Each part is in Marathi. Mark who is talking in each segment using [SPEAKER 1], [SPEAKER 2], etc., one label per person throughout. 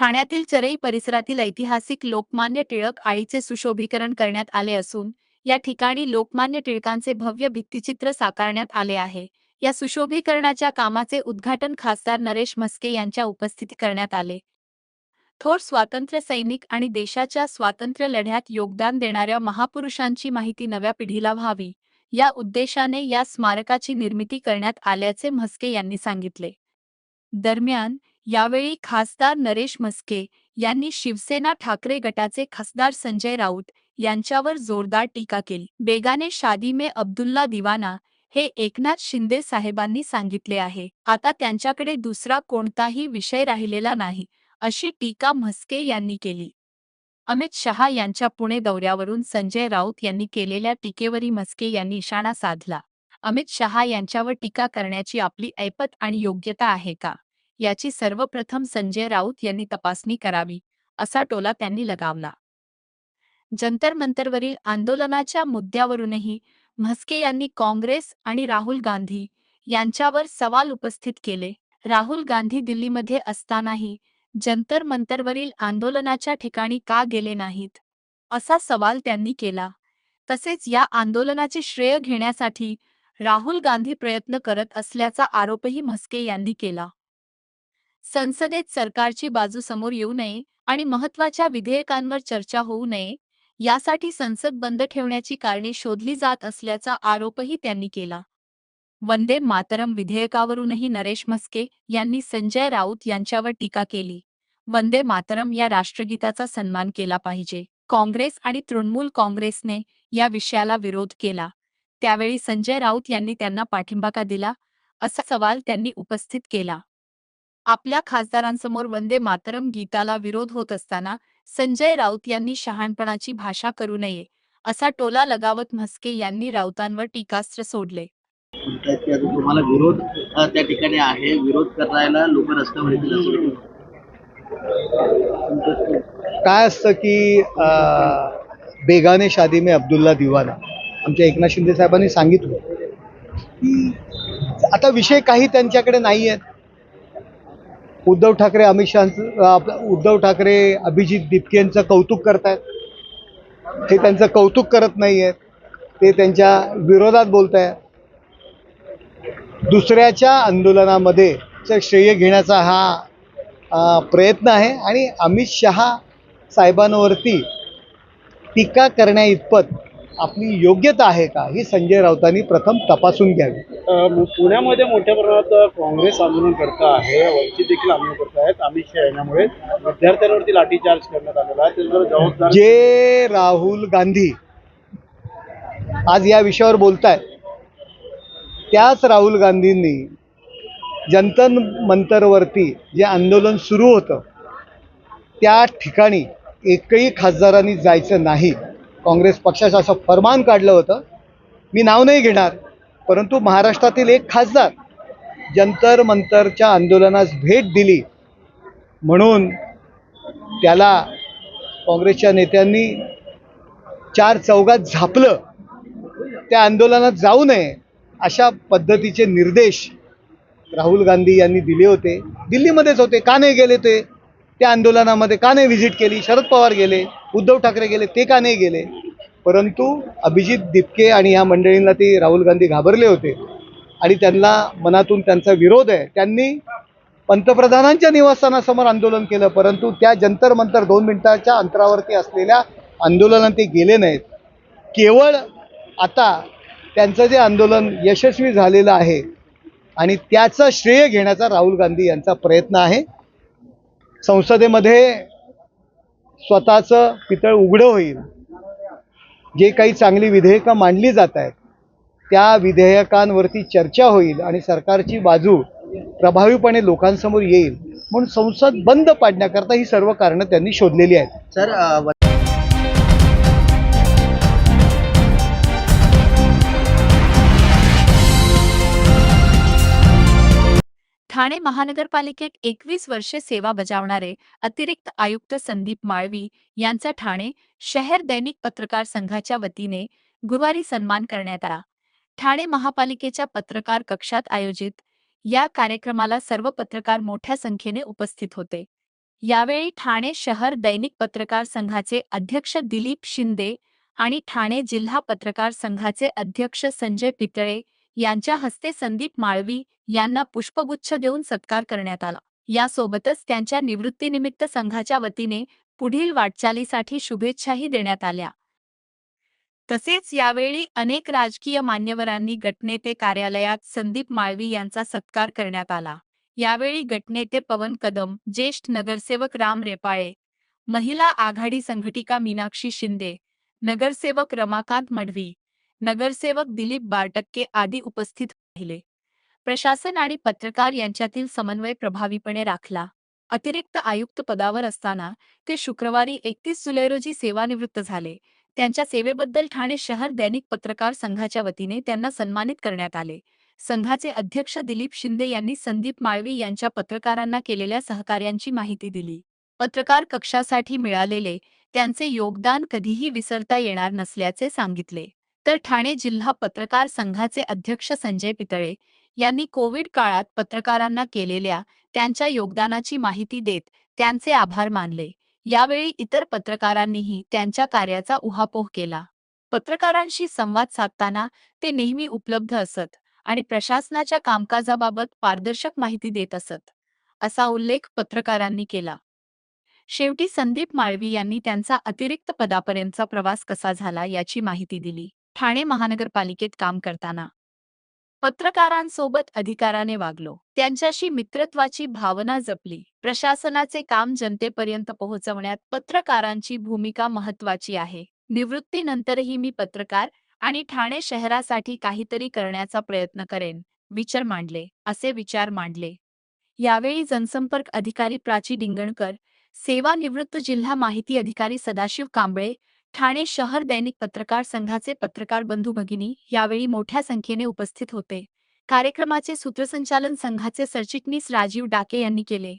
[SPEAKER 1] ठाण्यातील चरई परिसरातील ऐतिहासिक लोकमान्य टिळक आळीचे सुशोभीकरण करण्यात आले असून या ठिकाणी लोकमान्य टिळकांचे भव्य भित्तिचित्र साकारण्यात आले आहे। या सुशोभीकरणाच्या कामाचे उद्घाटन खासदार नरेश म्हस्के यांच्या उपस्थितीत करण्यात आले। थोर स्वातंत्र्य सैनिक आणि देशाच्या स्वातंत्र्य लढ्यात योगदान देणाऱ्या महापुरुषांची माहिती नव्या पिढीला व्हावी, या उद्देशाने या स्मारकाची निर्मिती करण्यात आल्याचे म्हस्के यांनी सांगितले। दरम्यान यावेळी खासदार नरेश म्हस्के यांनी शिवसेना ठाकरे गटाचे खासदार संजय राऊत यांच्यावर जोरदार टीका केली। बेगाने शादी में अब्दुल्ला दिवाना हे एकनाथ शिंदे साहेबांनी सांगितले आहे। आता त्यांच्याकडे दुसरा कोणताही विषय राहिलेला नाही, अशी टीका म्हस्के यांनी केली। अमित शहा यांच्या पुणे दौऱ्यावरून संजय राऊत यांनी केलेल्या टीकेवरही म्हस्के यांनी निशाणा साधला। अमित शहा यांच्यावर टीका करण्याची आपली ऐपत आणि योग्यता आहे का, याची सर्वप्रथम संजय राऊत यांनी तपासणी करावी, असा टोला त्यांनी लगावला। जंतर मंतरवरील आंदोलनाच्या मुद्द्यावरूनही म्हस्के यांनी काँग्रेस आणि राहुल गांधी यांच्यावर सवाल उपस्थित केले। राहुल गांधी दिल्लीमध्ये असतानाही जंतर मंतरवरील आंदोलनाच्या ठिकाणी का गेले नाहीत, असा सवाल त्यांनी केला। तसेच या आंदोलनाचे श्रेय घेण्यासाठी राहुल गांधी प्रयत्न करत असल्याचा आरोपही म्हस्के यांनी केला। संसदेत सरकारची बाजू समोर येऊ नये आणि महत्त्वाच्या विधेयकांवर चर्चा होऊ नये, यासाठी संसद बंद ठेवण्याची कारणे शोधली जात असल्याचा आरोपही त्यांनी केला। वंदे मातरम विधेयकावरूनही नरेश म्हस्के यांनी संजय राऊत यांच्यावर टीका केली। वंदे मातरम या राष्ट्रगीताचा सन्मान केला पाहिजे। काँग्रेस आणि तृणमूल काँग्रेसने या विषयाला विरोध केला, त्यावेळी संजय राऊत यांनी त्यांना पाठिंबा का दिला, असा सवाल त्यांनी उपस्थित केला। आपल्या खासदारांसमोर वंदे मातरम गीताला विरोध होत असताना संजय राऊत यांनी शहाणपणाची भाषा करू नये, असा टोला लगावत म्हस्के यांनी राऊतांवर टीकास्त्र सोडले।
[SPEAKER 2] म्हणतायत की आता तुम्हाला विरोध त्या ठिकाणी आहे, विरोध करायला लोक रस्त्यावर येतील असं
[SPEAKER 3] काय असतं की बेगाने शादी में अब्दुल्ला दिवाना आमच्या एकनाथ शिंदे साहेबांनी सांगितलं की आता विषय काही त्यांच्याकडे नाही आहेत। उद्धव ठाकरे उद्धव ठाकरे अभिजित दिपकेंचं कौतुक करतायत, ते त्यांचं कौतुक करत नाही आहेत, ते त्यांच्या विरोधात बोलत आहेत। दुसऱ्याच्या आंदोलनामध्ये श्रेय घेण्याचा हा प्रयत्न आहे आणि अमित शहा साहेबांवरती टीका करण्या इतपत आपली योग्यता आहे का, ही संजय राऊतांनी प्रथम तपासून घ्यावी।
[SPEAKER 4] पुण्यामध्ये मोठ्या प्रमाणात काँग्रेस आंदोलन करत आहे, वंचित देखील आंदोलन करत आहेत। अमित शहा यांच्यामुळे विद्यार्थ्यांवरती लाठीचार्ज करण्यात आलेला आहे, त्याला जबाबदार
[SPEAKER 3] जे राहुल गांधी आज या विषयावर बोलतायत, त्याच राहुल गांधींनी जंतर मंतरवरती जे आंदोलन सुरू होतं त्या ठिकाणी एकही खासदारांनी जायचं नाही, काँग्रेस पक्षाचं असं फरमान काढलं होतं। मी नाव नाही घेणार, परंतु महाराष्ट्रातील एक खासदार जंतर मंतरच्या आंदोलनास भेट दिली म्हणून त्याला काँग्रेसच्या नेत्यांनी चार चौघात झापलं, त्या आंदोलनात जाऊ नये अशा पद्धतीचे निर्देश राहुल गांधी यांनी दिले होते। दिल्लीमध्येच होते, का नाही गेले ते त्या आंदोलनामध्ये, का नाही व्हिजिट केली? शरद पवार गेले, उद्धव ठाकरे गेले, ते का नाही गेले? परंतु अभिजित दिपके आणि ह्या मंडळींना ते राहुल गांधी घाबरले होते आणि त्यांना मनातून त्यांचा विरोध आहे। त्यांनी पंतप्रधानांच्या निवासस्थानासमोर आंदोलन केलं, परंतु त्या जंतर मंतर 2 मिनिटाच्या अंतरावरती असलेल्या आंदोलनात ते गेले नाहीत। केवळ आता त्यांचं जे आंदोलन यशस्वी झालेलं आहे आणि त्याचं श्रेय घेण्याचा राहुल गांधी यांचा प्रयत्न आहे। संसदेमध्ये स्वतःचं पितळ उघडं होईल, जे काही चांगली विधेयकं मांडली जात आहेत त्या विधेयकांवरती चर्चा होईल आणि सरकारची बाजू प्रभावीपणे लोकांसमोर येईल, म्हणून संसद बंद पाडण्याकरता ही सर्व कारणं त्यांनी शोधलेली आहेत।
[SPEAKER 2] सर
[SPEAKER 1] ठाणे महानगरपालिकेत 21 वर्षे सेवा बजावणारे अतिरिक्त आयुक्त संदीप माळवी यांचा ठाणे शहर दैनिक पत्रकार संघाच्या वतीने गुरुवारी सन्मान करण्यात आला। ठाणे महापालिकेच्या पत्रकार कक्षात आयोजित या कार्यक्रमाला सर्व पत्रकार मोठ्या संख्येने उपस्थित होते। यावेळी ठाणे शहर दैनिक पत्रकार संघाचे अध्यक्ष दिलीप शिंदे आणि ठाणे जिल्हा पत्रकार संघाचे अध्यक्ष संजय पितळे यांच्या हस्ते संदीप माळवी यांना पुष्पगुच्छ देऊन सत्कार करण्यात आला. यासोबतच त्यांच्या निवृत्तीनिमित्त संघाच्या वतीने पुढील वाटचालीसाठी शुभेच्छाही देण्यात आल्या. तसेच यावेळी अनेक राजकीय मान्यवरांनी गटनेते कार्यालयात संदीप माळवी यांचा सत्कार करण्यात आला. यावेळी गटनेते पवन कदम, ज्येष्ठ नगरसेवक राम रेपाळे, महिला आघाडी संघटिका मीनाक्षी शिंदे, नगरसेवक रमाकांत मढवी, नगरसेवक दिलीप बारटक्के आदी उपस्थित राहिले. प्रशासन आणि पत्रकार यांच्यातील समन्वय प्रभावीपणे राखला. अतिरिक्त आयुक्त पदावर असताना ते शुक्रवारी 31 जुलै रोजी सेवानिवृत्त झाले. त्यांच्या सेवेबद्दल ठाणे शहर दैनिक पत्रकार संघाच्या वतीने त्यांना सन्मानित करण्यात आले. संघाचे अध्यक्ष दिलीप शिंदे यांनी संदीप माळवी यांच्या पत्रकारांना केलेल्या सहकार्यांची माहिती दिली. पत्रकार कक्षासाठी मिळालेले त्यांचे योगदान कधीही विसरता येणार नसल्याचे सांगितले. तर ठाणे जिल्हा पत्रकार संघाचे अध्यक्ष संजय पितळे यांनी कोविड काळात पत्रकारांना केलेल्या त्यांच्या योगदानाची माहिती देत त्यांचे आभार मानले. यावेळी इतर पत्रकारांनीही त्यांच्या कार्याचा उहापोह केला. पत्रकारांशी संवाद साधताना ते नेहमी उपलब्ध असत आणि प्रशासनाच्या कामकाजाबाबत पारदर्शक माहिती देत असत, असा उल्लेख पत्रकारांनी केला. शेवटी संदीप माळवी यांनी त्यांचा अतिरिक्त पदापर्यंतचा प्रवास कसा झाला याची माहिती दिली. ठाणे महानगरपालिकेत काम करताना पत्रकारांसोबत अधिकाराने वागलो. त्यांच्याशी मित्रत्वाची भावना जपली. प्रशासनाचे काम जनतेपर्यंत पोहोचवण्यात पत्रकारांची भूमिका महत्त्वाची आहे. निवृत्तीनंतरही मी पत्रकार आणि ठाणे शहरासाठी काहीतरी करण्याचा प्रयत्न करेन, असे विचार मांडले. यावेळी जनसंपर्क अधिकारी प्राची डिंगणकर, सेवानिवृत्त जिल्हा माहिती अधिकारी सदाशिव कांबळे, ठाणे शहर दैनिक पत्रकार संघाचे पत्रकार बंधू भगिनी यावेळी मोठ्या संख्येने उपस्थित होते. कार्यक्रमाचे सूत्रसंचालन संघाचे सरचिटणीस राजीव डाके यांनी केले.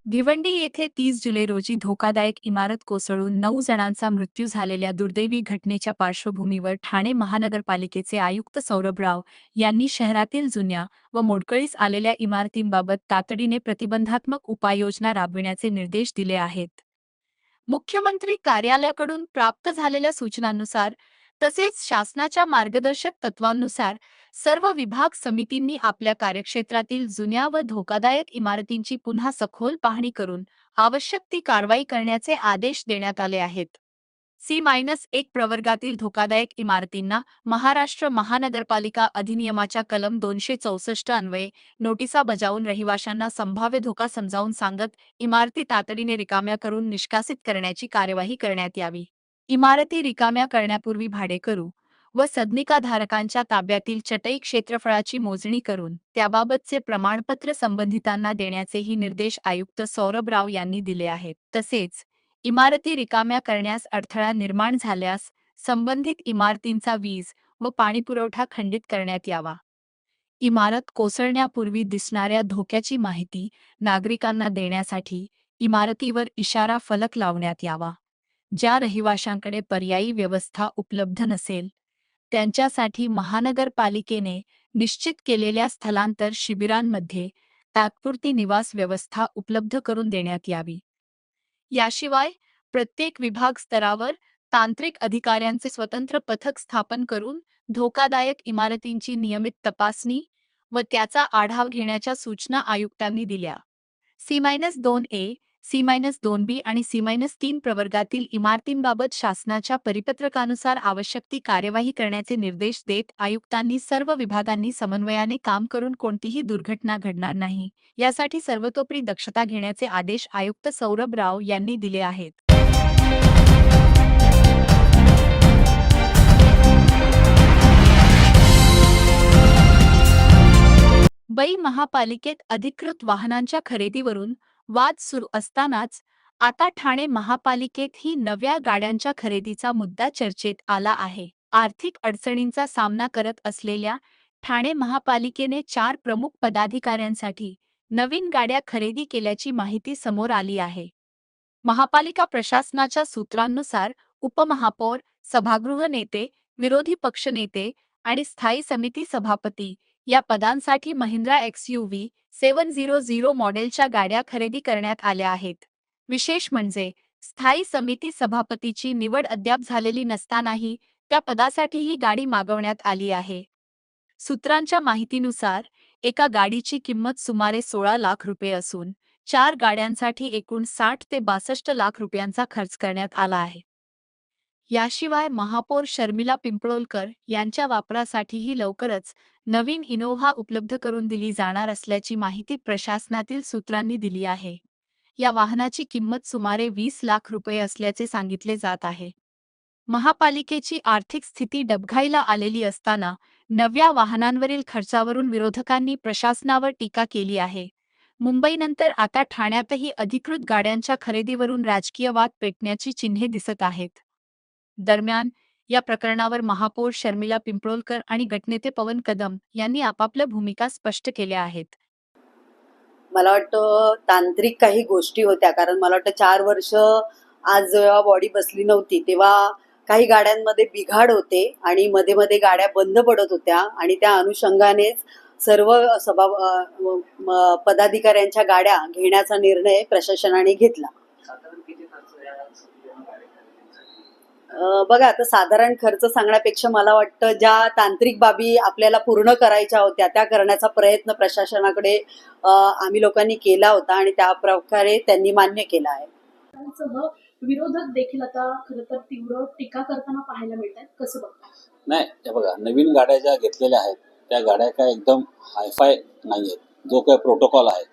[SPEAKER 1] भिवंडी येथे 30 जुलै रोजी धोकादायक इमारत कोसळून 9 जणांचा मृत्यू झालेल्या दुर्दैवी घटनेच्या पार्श्वभूमीवर ठाणे महानगरपालिकेचे आयुक्त सौरभ राव यांनी शहरातील जुन्या व मोडकळीस आलेल्या इमारतींबाबत तातडीने प्रतिबंधात्मक उपाययोजना राबविण्याचे निर्देश दिले आहेत. मुख्यमंत्री कार्यालयाकडून प्राप्त झालेल्या सूचनांनुसार तसेच शासनाच्या मार्गदर्शक तत्वांनुसार सर्व विभाग समितींनी आपल्या कार्यक्षेत्रातील जुन्या व धोकादायक इमारतींची पुन्हा सखोल पाहणी करून आवश्यक ती कारवाई करण्याचे आदेश देण्यात आले आहेत. C-1 प्रवर्गातील धोकादायक इमारतींना महाराष्ट्र महानगरपालिका अधिनियमाच्या कलम 264 अन्वये नोटिसा बजावून रहिवाशांना संभाव्य धोका समजावून सांगत इमारती तातडीने रिकाम्या करून निष्कासित करण्याची कार्यवाही करण्यात यावी. इमारती रिकाम्या करण्यापूर्वी भाडेकरू व सदनिकाधारकांच्या ताब्यातील चटई क्षेत्रफळाची मोजणी करून त्याबाबतचे प्रमाणपत्र संबंधितांना देण्याचेही निर्देश आयुक्त सौरभ राव यांनी दिले आहेत. तसेच इमारती रिकाम्या करण्यास अडथळा निर्माण झाल्यास संबंधित इमारतींचा वीज व पाणीपुरवठा खंडित करण्यात यावा. इमारत कोसळण्यापूर्वी दिसणाऱ्या धोक्याची माहिती नागरिकांना देण्यासाठी इमारतीवर इशारा फलक लावण्यात यावा. ज्या रहिवाशांकडे पर्यायी व्यवस्था उपलब्ध नसेल त्यांच्यासाठी महानगरपालिकेने निश्चित केलेल्या स्थलांतर शिबिरांमध्ये तात्पुरती निवास व्यवस्था उपलब्ध करून देण्यात यावी. याशिवाय प्रत्येक विभाग स्तरावर तांत्रिक अधिकाऱ्यांचे स्वतंत्र पथक स्थापन करून धोकादायक इमारतींची नियमित तपासणी व त्याचा आढावा घेण्याच्या सूचना आयुक्तांनी दिल्या. C-2A, C-2B आणि C-3 प्रवर्गातील इमारतींबाबत शासनाच्या परिपत्रकानुसार आवश्यक ती कार्यवाही करण्याचे निर्देश देत आयुक्तांनी सर्व विभागांनी समन्वयाने काम करून कोणतीही दुर्घटना घडणार नाही यासाठी सर्वतोपरी दक्षता घेण्याचे आदेश आयुक्त सौरभ राव यांनी दिले आहेत. महापालिकेत अधिकृत वाहनांच्या खरेदीवरून वाद सुरू असतानाच आता ठाणे महापालिकेतही नव्या गाड्यांच्या खरेदीचा मुद्दा चर्चेत आला आहे. आर्थिक अडचणींचा सामना करत असलेल्या ठाणे महापालिकेने 4 प्रमुख पदाधिकाऱ्यांसाठी नवीन गाड्या खरेदी केल्याची माहिती समोर आली आहे. महापालिका प्रशासनाच्या सूत्रांनुसार उपमहापौर, सभागृह नेते, विरोधी पक्षनेते आणि स्थायी समिती सभापती या पदांसाठी महिंद्रा XUV 700 मॉडेलच्या गाड्या खरेदी करण्यात आल्या आहेत. विशेष म्हणजे स्थायी समिती सभापतीची निवड अद्याप झालेली नसतानाही त्या पदासाठी ही गाडी मागवण्यात आली आहे. सूत्रांच्या माहितीनुसार एका गाडीची किंमत सुमारे 16 लाख रुपये असून 4 गाड्यांसाठी एकूण 60 ते 62 लाख रुपयांचा खर्च करण्यात आला आहे. याशिवाय महापौर शर्मिला पिंपळोलकर यांच्या वापरासाठीही लवकरच नवीन इनोव्हा उपलब्ध करून दिली जाणार असल्याची माहिती प्रशासनातील सूत्रांनी दिली आहे. या वाहनाची किंमत सुमारे 20 लाख रुपये असल्याचे सांगितले जात आहे. महापालिकेची आर्थिक स्थिती डबघाईला आलेली असताना नव्या वाहनांवरील खर्चावरून विरोधकांनी प्रशासनावर टीका केली आहे. मुंबईनंतर आता ठाण्यातही अधिकृत गाड्यांच्या खरेदीवरून राजकीय वाद पेटण्याची चिन्हे दिसत आहेत. दरम्यान या प्रकरणावर महापौर शर्मिला पिंपळोलकर आणि गटनेते पवन कदम यांनी आपापल्या भूमिका स्पष्ट केल्या आहेत.
[SPEAKER 5] मला वाटतं तांत्रिक काही गोष्टी होत्या, कारण मला वाटतं 4 वर्ष आज जेव्हा बॉडी बसली नव्हती तेव्हा काही गाड्यांमध्ये बिघाड होते आणि मध्ये मध्ये गाड्या बंद पडत होत्या आणि त्या अनुषंगानेच सर्व पदाधिकाऱ्यांच्या गाड्या घेण्याचा निर्णय प्रशासनाने घेतला. बघा, आता साधारण खर्च सांगण्यापेक्षा मला वाटतं ज्या तांत्रिक बाबी आपल्याला पूर्ण करायच्या होत्या त्या करण्याचा प्रयत्न प्रशासनाकडे आम्ही लोकांनी केला होता आणि त्या प्रकारे त्यांनी मान्य केला आहे.
[SPEAKER 6] विरोधक देखील आता खरं तर तीव्र टीका करताना पाहायला मिळतात. कसं बघता?
[SPEAKER 7] नाही, हे बघा, नवीन गाड्या ज्या घेतलेल्या आहेत त्या गाड्या काय एकदम हायफाय नाही आहेत. जो काय प्रोटोकॉल आहे,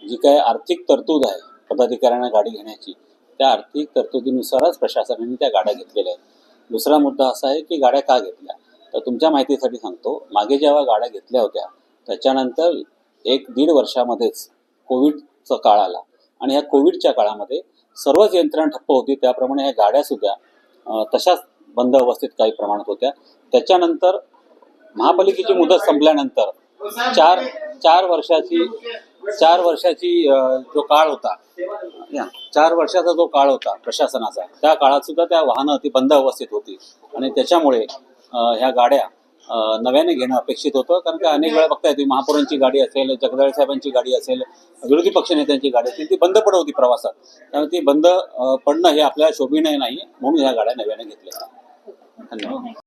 [SPEAKER 7] जी काय आर्थिक तरतूद आहे पदाधिकाऱ्यांना गाडी घेण्याची, त्या आर्थिक तरतुदीनुसारच प्रशासनाने त्या गाड्या घेतलेल्या आहेत. दुसरा मुद्दा असा आहे की गाड्या का घेतल्या, तर तुमच्या माहितीसाठी सांगतो, मागे जेव्हा गाड्या घेतल्या होत्या त्याच्यानंतर 1-1.5 वर्षामध्येच कोविडचा काळ आला आणि ह्या कोविडच्या काळामध्ये सर्वच यंत्रणा ठप्प होती. त्याप्रमाणे ह्या गाड्यासुद्धा तशाच बंद अवस्थेत काही प्रमाणात होत्या. त्याच्यानंतर महापालिकेची मुदत संपल्यानंतर 4 वर्षाची जो काळ होता, 4 वर्षाचा जो काळ होता प्रशासनाचा, त्या काळात सुद्धा त्या वाहनं ती बंद अवस्थेत होती आणि त्याच्यामुळे ह्या गाड्या नव्याने घेणं अपेक्षित होतं. कारण का अनेक वेळा बघता येते, महापौरांची गाडी असेल, जगदाळे साहेबांची गाडी असेल, विरोधी पक्षनेत्यांची गाडी असेल, ती बंद पडत होती प्रवासात. त्यामुळे ती बंद पडणं हे आपल्याला शोभनीय नाही, म्हणून ह्या गाड्या नव्याने घेतल्या. धन्यवाद.